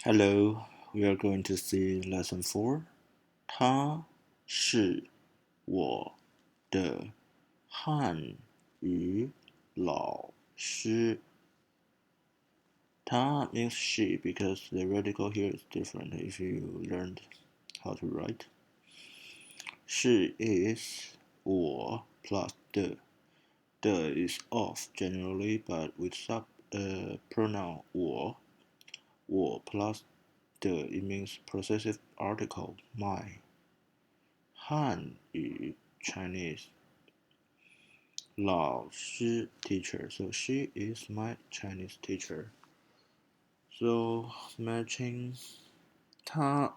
Hello, we are going to see lesson 4. 他是我的汉语老师。他 means she because the radical here is different if you learned how to write. She is 我 plus the. The is of generally, but with pronoun 我 plus the, it means processive article my. 汉语 Chinese. 老师 teacher, so she is my Chinese teacher. So matching 他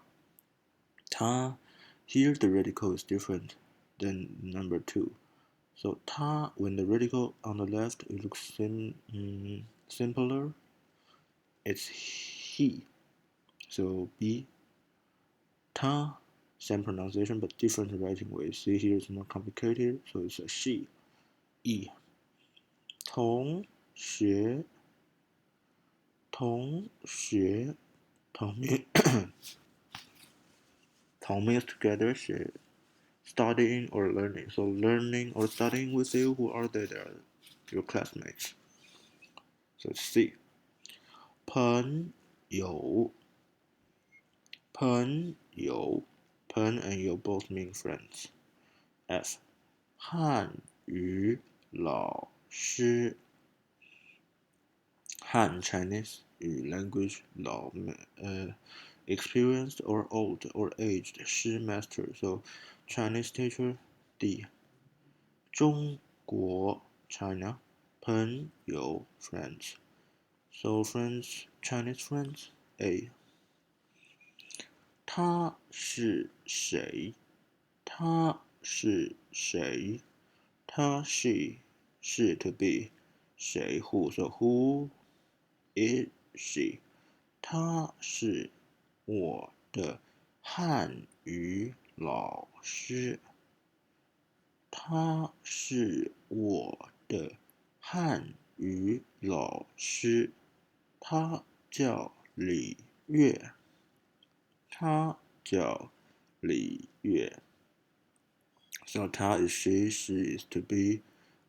here the radical is different than number 2. So 他 when the radical on the left it looks simpler, it's he. So B 他 same pronunciation but different writing ways. See here is more complicated, so it's a she. E 同学同means together, studying or learning. So learning or studying with you, who are they? They are your classmates. So C 朋友 pen and you both mean friends. F 汉语老师 Han Chinese 语 language 老 experienced or old or aged 师 master. So Chinese teacher D 中国 China 朋友 friends. So friends Chinese friends A 他是谁？他是谁？他 she 是 to be 谁 who, so who is she? 他是我的汉语老师。他是我的汉语老师。他叫李月。他叫李月。So 他 is she is to be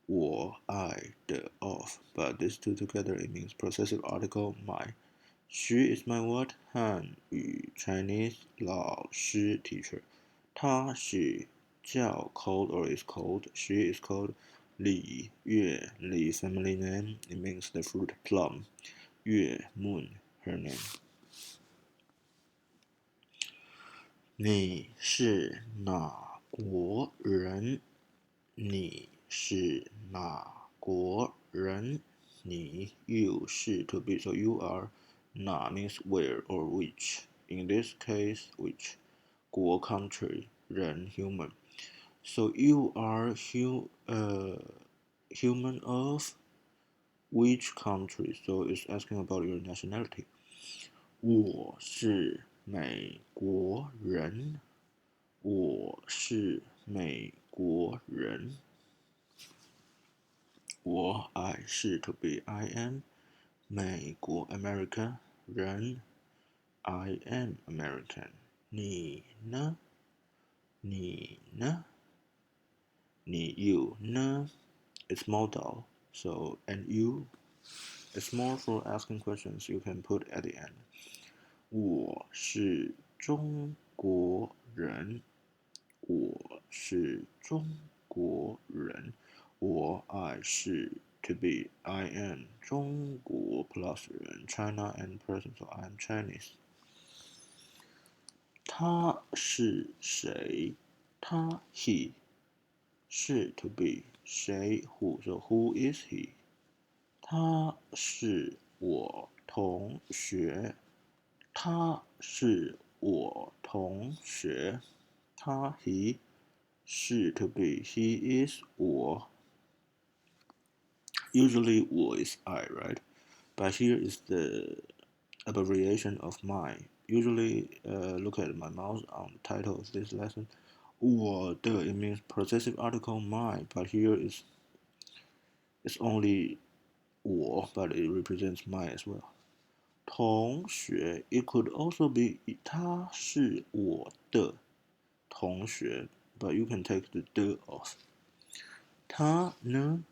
我 I 的 of, but these two together it means processive article my. She is my what? 汉语 Chinese 老师 teacher. 她是叫 called or is called. She is called 李月 Li family name. It means the fruit plum. 月 moon her name. 你是哪国人？你是哪国人？你 you 是 to be, so you are 哪 means where or which. In this case, which 国 country 人 human. So you are human of which country? So it's asking about your nationality. 我是美国人。我是美国人。我 I 是 to be I am 美国 America 人 I am American. 你呢？你呢？你 you 呢 it's modal, so and you it's more for asking questions you can put at the end. 我是中国人。我是中国人。我 I 是 to be I am 中国 plus 人 China and person, so I am Chinese. 他是谁？他 he 是 to be 谁 who, so who is he? 他是我同学。他是我同学。他 he 是 to be he is 我。Usually 我 is I, right? But here is the abbreviation of my. Usually look at my mouse on the title of this lesson. 我的 it means processive article my, but here it's only 我 but it represents my as well. 同学 it could also be 他是我的同学 but you can take the off. 他呢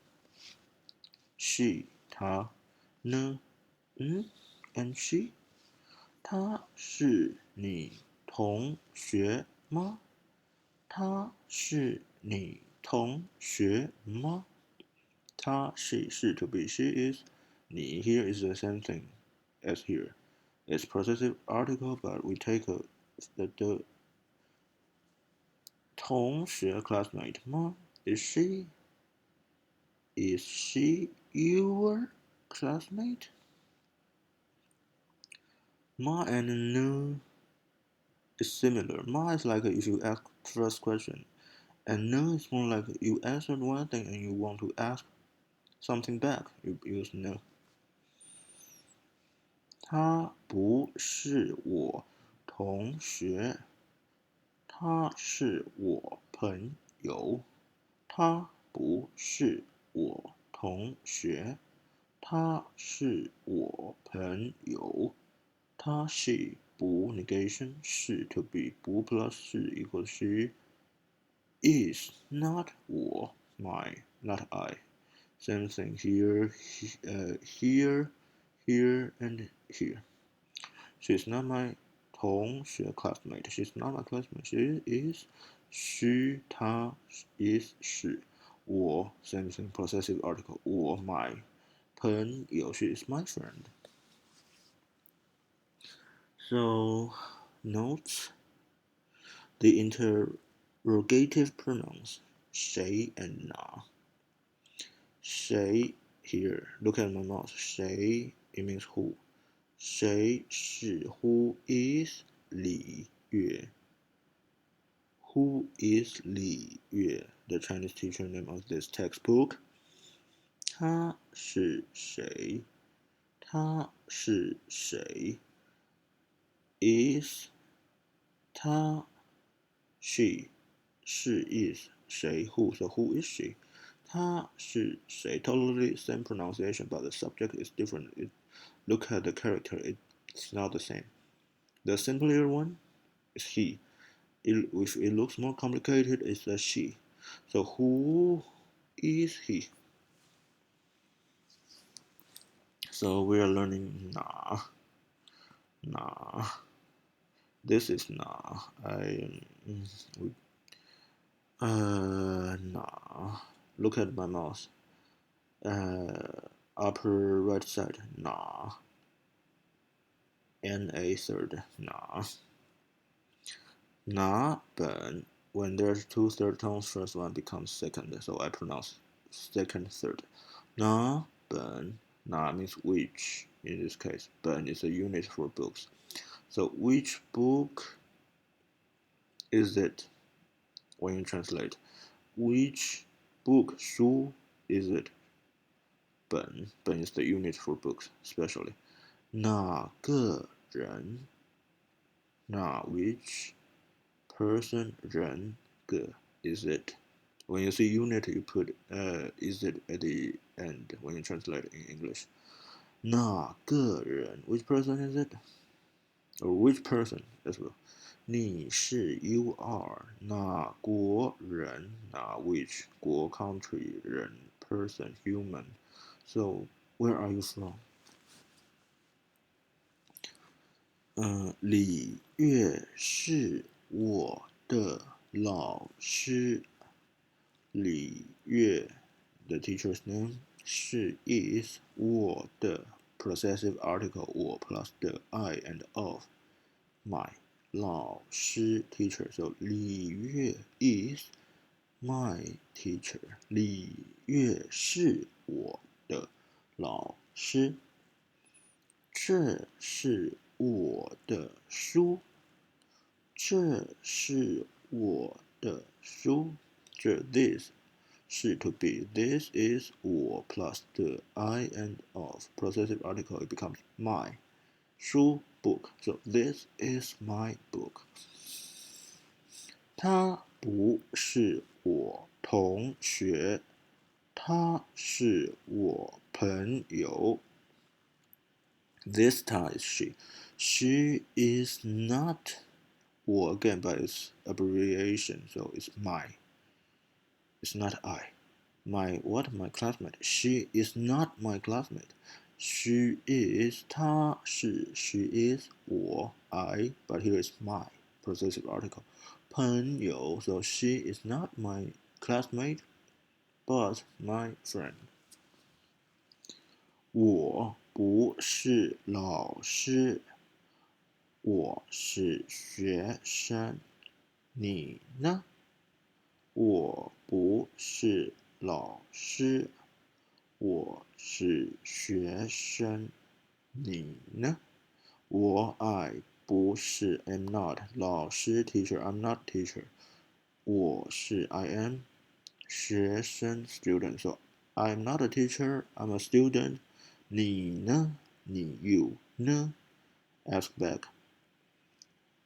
she 他呢and she 他是你同学吗？他是你同学吗？他 she 是 to be she is 你 here is the same thing as here. It's processive article, but we take the 同学 classmate 吗 Is she your classmate? Ma and no is similar. Ma is like if you ask first question, and no is more like you answered one thing and you want to ask something back. You use no. 他不是我同学，他是我朋友。他不是我同学，他是我朋友。他 she 不 negation 是 to be 不 plus 是 equals she is not 我 my not I. Same thing here, here and here. She's not my 同学 classmate. She's not my classmate. She is she 她 is 是我 same thing processive article 我 my 朋友 she is my friend. So notes the interrogative pronouns 谁 and 哪 谁 here look at my mouth 谁 it means who 谁是 who is 李月 Who is 李月 the Chinese teacher name of this textbook 他是谁他是谁 is 他 she 是 is 谁 who so who is she 他是谁 totally same pronunciation but the subject is different look at the character it's not the same the simpler one is he if it looks more complicated it's a she so who is he so we are learning na this is na look at my mouse upper right side na third na本 when there's two third tones first one becomes second so I pronounce second third na本na means which in this case本is a unit for books so which book is it when you translate which book 书 is it 本 is the unit for books especially 哪个人 which person 人个 is it when you see unit you put is it at the end when you translate it in English 哪个人 which person is it or which person as well 你是 you are 哪国人 which 国 country 人 person human so where are you from 李月是我的老师李月 the teacher's name 是 is 我的 processive article 我 plus the I and of my 老师 teacher so 李月 is my teacher 李月是我的老师这是我的书这是我的书这 this 是 to be this is 我 plus the I and of processive article it becomes my 书 book so this is my book 他不是我同学他是我朋友 This time is she. She is not 我 again, but it's abbreviation, so it's my. It's not I. My classmate. She is not my classmate. She is 她是 she is 我 I, but here is my processive article. 朋友 so she is not my classmate, but my friend. 我不是老师，我是学生。你呢？我不是老师，我是学生。你呢？我不是 am not 老师 teacher I'm not teacher。我是 I am 学生 student so I'm not a teacher I'm a student。你呢？你 you 呢？Ask back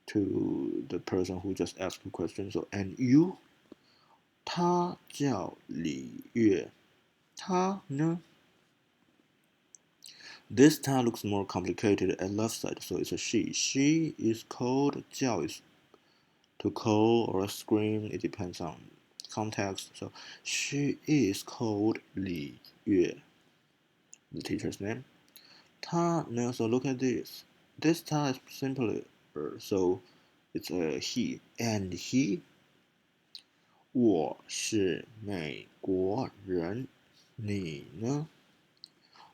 to the person who just asked the question. So and you? 他叫李月，他呢？This 他 looks more complicated at left side, so it's a she. She is called 叫 is to call or scream. It depends on context. So she is called 李月, the teacher's name. 他呢? So look at this. This 他 is simpler, so it's a he. And he? 我是美国人，你呢？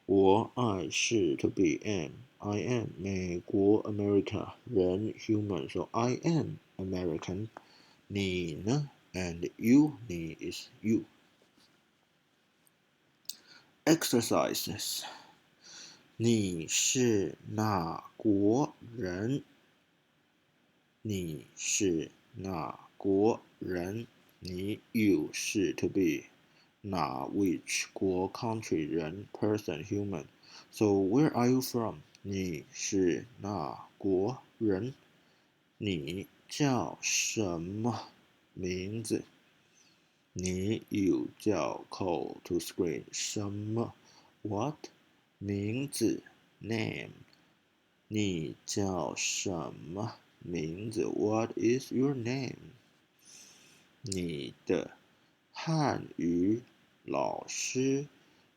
我是 to be am I am 美国 America 人 human so I am American 你呢 and you 你 is you. Exercises 你是哪国人？你是哪国人？你 you 是 to be 哪 which 国 country 人 person human so where are you from 你是哪国人你叫什么名字你 you 叫 call to screen 什么 what 名字 name 你叫什么名字 what is your name 你的汉语老师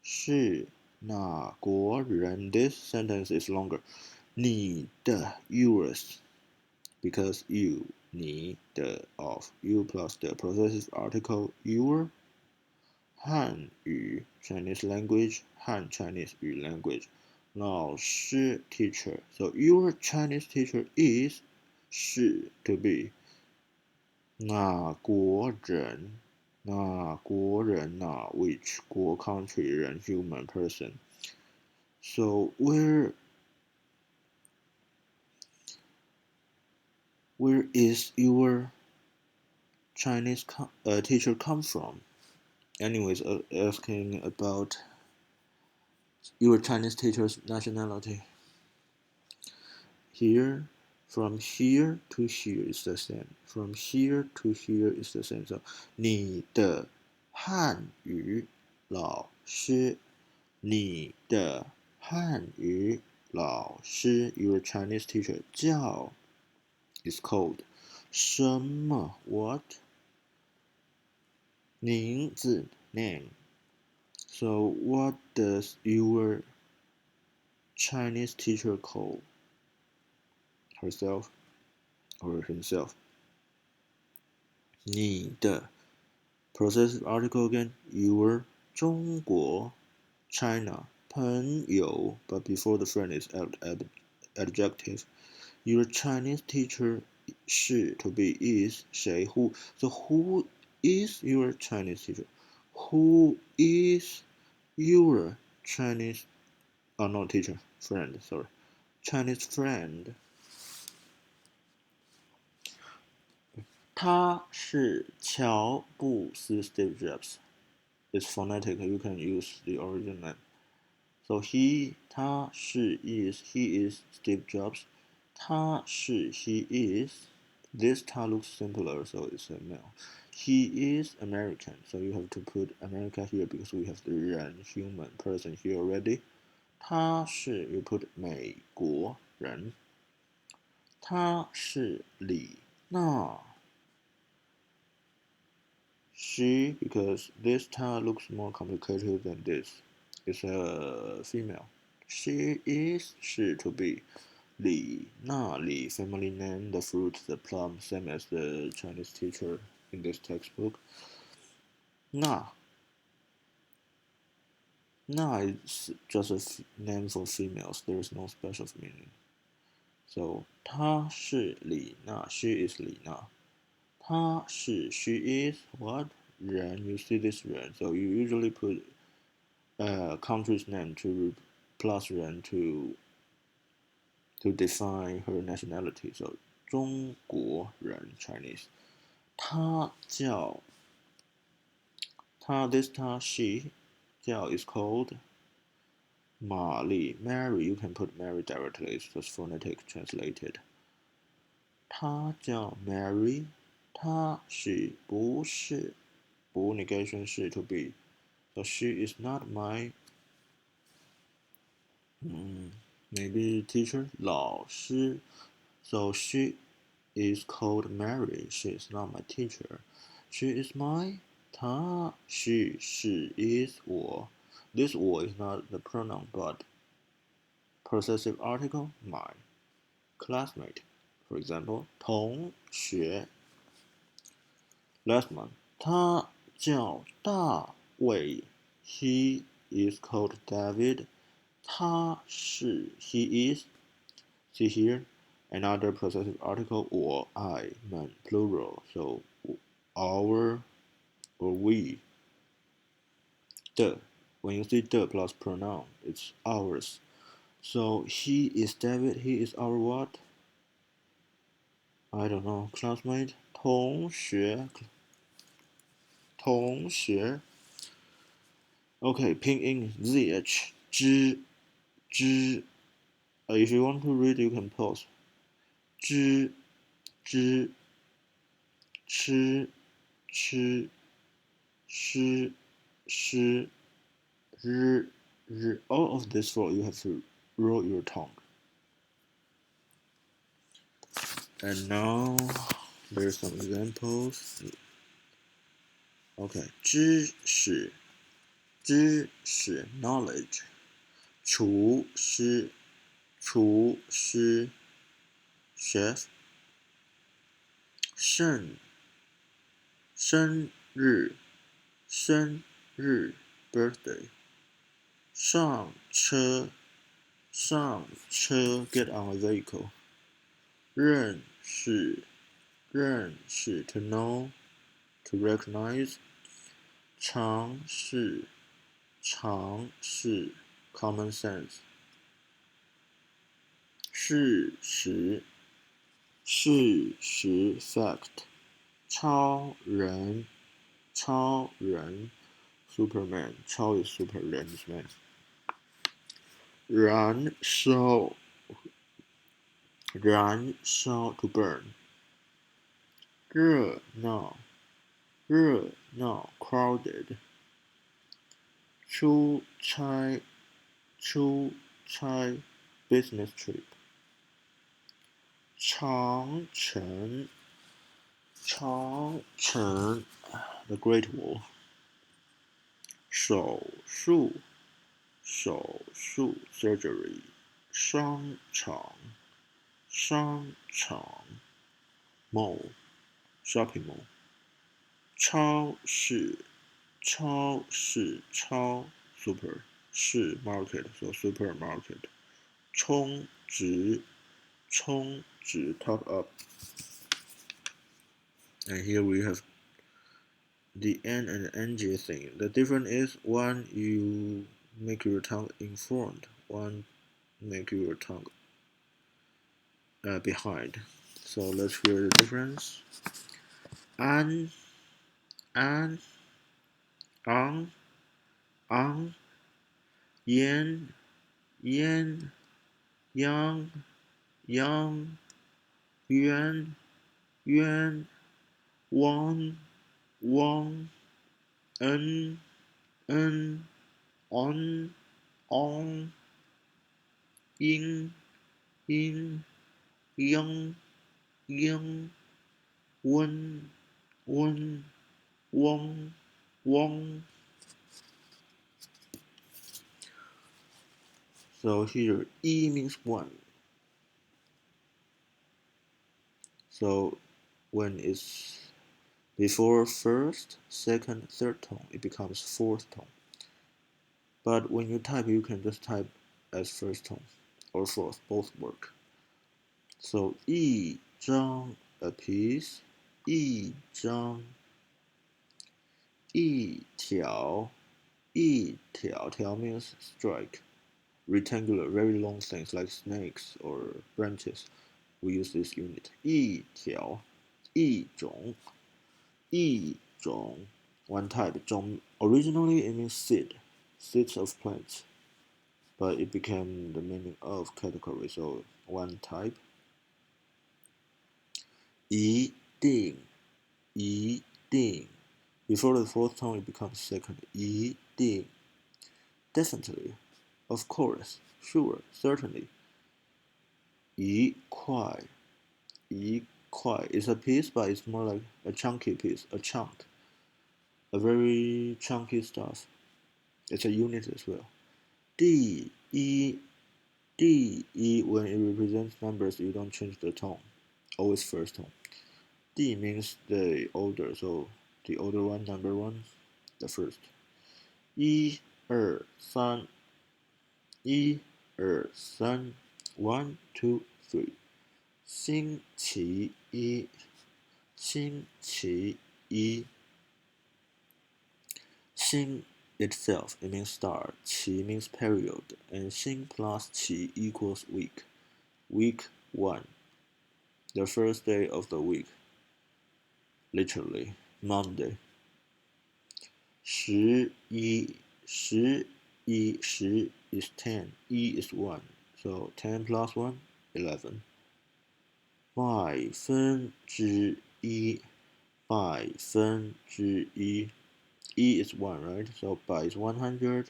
是哪国人 This sentence is longer. 你的 yours because you 你的 of you plus the processive article your 汉语 Chinese language 汉 Chinese 语 language 老师 teacher so your Chinese teacher is 是 to be 哪国人哪国人哪 which 国 country 人 human person so where is your Chinese teacher come from anyways asking about your Chinese teacher's nationality here from here to here is the same from here to here is the same so 你的汉语老师你的汉语老师 your Chinese teacher 叫 is called 什么 what 名字 name so what does your Chinese teacher call herself or himself 你的 processive article again your 中国 China 朋友 but before the friend is adjective your Chinese teacher 是 to be is 谁 who so who is your Chinese teacher who is your Chinese not teacher friend sorry Chinese friend 他是乔布斯 Steve Jobs It's phonetic you can use the original name so he 他是 is he is Steve Jobs 他是 he is this 他 looks simpler so it's a male he is American so you have to put America here because we have the 人 human person here already 他是 you put 美国人，她是李娜。She, because this ta looks more complicated than this, is a female. She is 是 to be. 李那李 family name, the fruit, the plum, same as the Chinese teacher in this textbook. 那 is just a name for females. There is no special meaning. So 她是李娜 she is 李娜。她是 she is what 人 you see this 人 so you usually put a country's name to plus 人 to define her nationality. So 中国人 Chinese. 她叫她 this 她 she 叫 is called 玛丽 Mary. You can put Mary directly. It's just phonetic translated. 她叫 Mary. 她是不是不 negation 是 to be. So she is not my maybe teacher 老师. So she is called Mary. She is not my teacher. She is my 她 she is 我. This 我 is not the pronoun but processive article my classmate. For example 同学 Last one 他叫大卫 He is called David. 他是 he is. See here another processive article 我 I 们 plural. So our or we. 的 when you see the plus pronoun it's ours. So he is David. He is our what? I don't know. Classmate 同学 Okay, pinyin ZH 知 if you want to read you can pause. 知吃诗 all of this roll you have to roll your tongue. And now there's some examples. Okay, 知识 knowledge. 厨师 chef. 生日 birthday. 上车 get on a vehicle. 认识 to know, to recognize. 常识 common sense. 事实 fact. 超人 Superman. 超 is super, 人 is man. 燃烧 to burn. 热闹 crowded. 出差 business trip. 长城 the Great Wall. 手术 surgery. 商场 mall, shopping mall. 超市 super 市 market, so supermarket. 充值 top up. And here we have the N and the NG thing. The difference is one you make your tongue in front, one make your tongue behind. So let's hear the difference. An, ang, yen, yang, yuan, wang, en, on, ing, ing, yang, yang, wen, wen, wong, wong. So here, E means one. So when it's before first, second, third tone, it becomes fourth tone. But when you type, you can just type as first tone or fourth, both work. So 一张 a piece, 一张一条条 means strike. Rectangular, very long things like snakes or branches. We use this unit. 一条一种一种 one type. 种 originally it means seeds of plants, but it became the meaning of category. So one type. 一定一定 before the fourth tone it becomes second. 一定 definitely, of course, sure, certainly. 一块一块 is a piece, but it's more like a chunky piece, a chunk, a very chunky stuff. It's a unit as well. 第一 when it represents numbers, you don't change the tone, always first tone. 第 means the older, so the older one, number one, the first. 一二三一二三 one, two, three. 星期一星期一星 itself, it means star. 期 means period, and 星 plus 期 equals week. Week 1, the first day of the week, literally, Monday. 十一十is 10, E is 1, so 10 plus 1, 11. 百分之一百分之一 E is 1, right? So 百 is 100.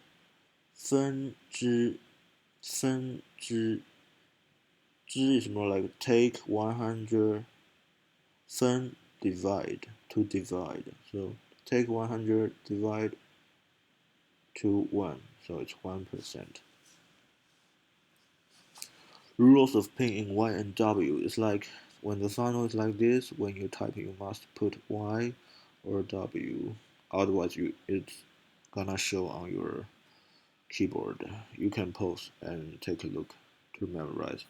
分之 is more like take 100. 分 divide, to divide. So take 100, divide to 1, so it's 1%. Rules of pinyin Y and W is like when the final is like this, when you type you must put Y or W, otherwise it's gonna show on your keyboard. You can pause and take a look to memorize.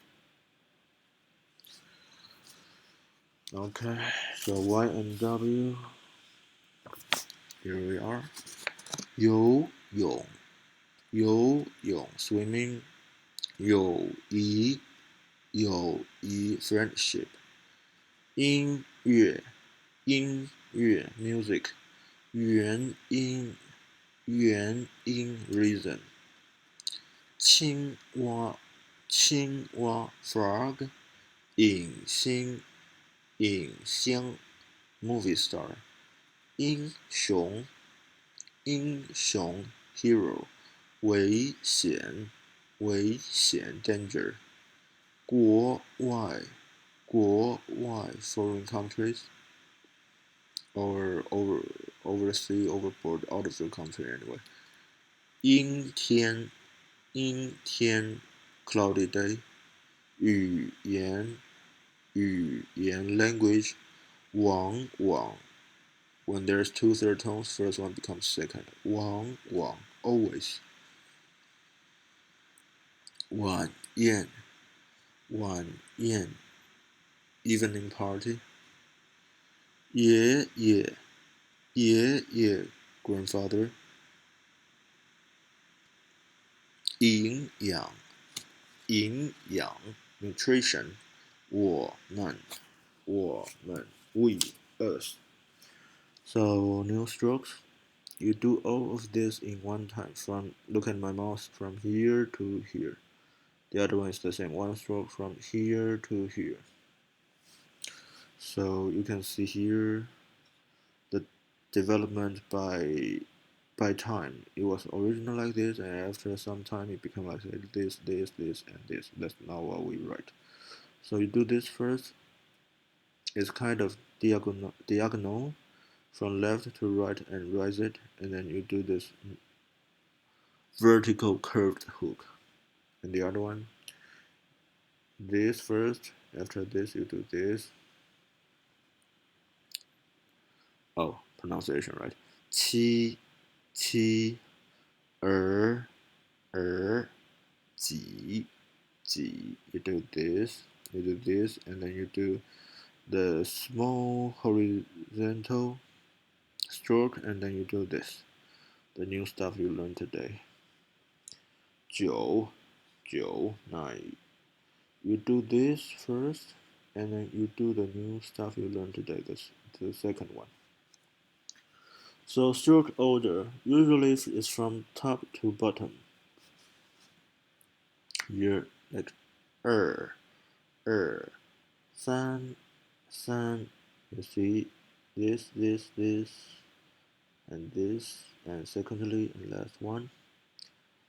Okay, so Y and W, here we are. 游泳游泳 swimming, 友谊 friendship. 音乐 music. 元音 reason. 青蛙 frog. 影星 movie star. 英雄 hero. 危险 danger. 国外 foreign countries, or overseas, overboard, out of the country anyway. 阴天 cloudy day. 语言 language. 往 when there's two third tones, first one becomes second. 往 always. 晚宴 evening party. 爷爷 grandfather. 营养 nutrition. 我们 we, us. So new strokes, you do all of this in one time. From look at my mouse from here to here. The other one is the same, one stroke from here to here. So you can see here the development by by time. It was original like this, and after some time it became like this, this, this, and this. That's not what we write. So you do this first. It's kind of diagonal from left to right and raise it, and then you do this vertical curved hook. And the other one, this first. After this, you do this. Oh, pronunciation right. Qi, qi, ji, ji. You do this, and then you do the small horizontal stroke, and then you do this. The new stuff you learned today. 九, 九, 9. You do this first, and then you do the new stuff you learned today. That's the second one. So stroke order usually is from top to bottom. You're like 二, 三, you see this, and this, and secondly, and last one.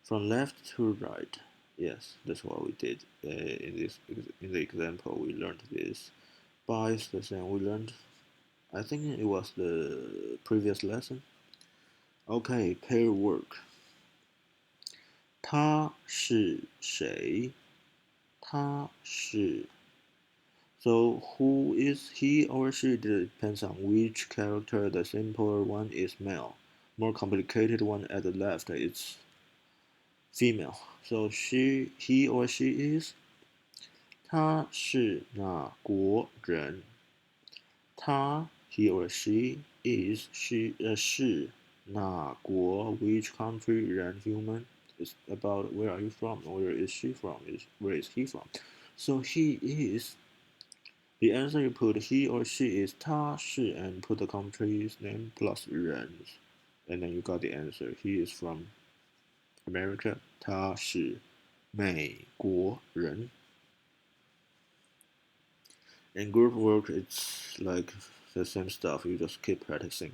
From left to right. Yes, that's what we did in the example. We learned this. By the same we learned. I think it was the previous lesson. Okay, pair work. 他是谁？他是 So who is he or she depends on which character. The simpler one is male. More complicated one at the left is female. So he or she is 他是哪国人？他 he or she is 是哪国 which country 人 human is about where are you from? Where is she from? Where is he from? So he is. The answer you put he or she is 他是 and put the country's name plus 人 and then you got the answer. He is from America. 他是美国人. In group work, it's like the same stuff. You just keep practicing.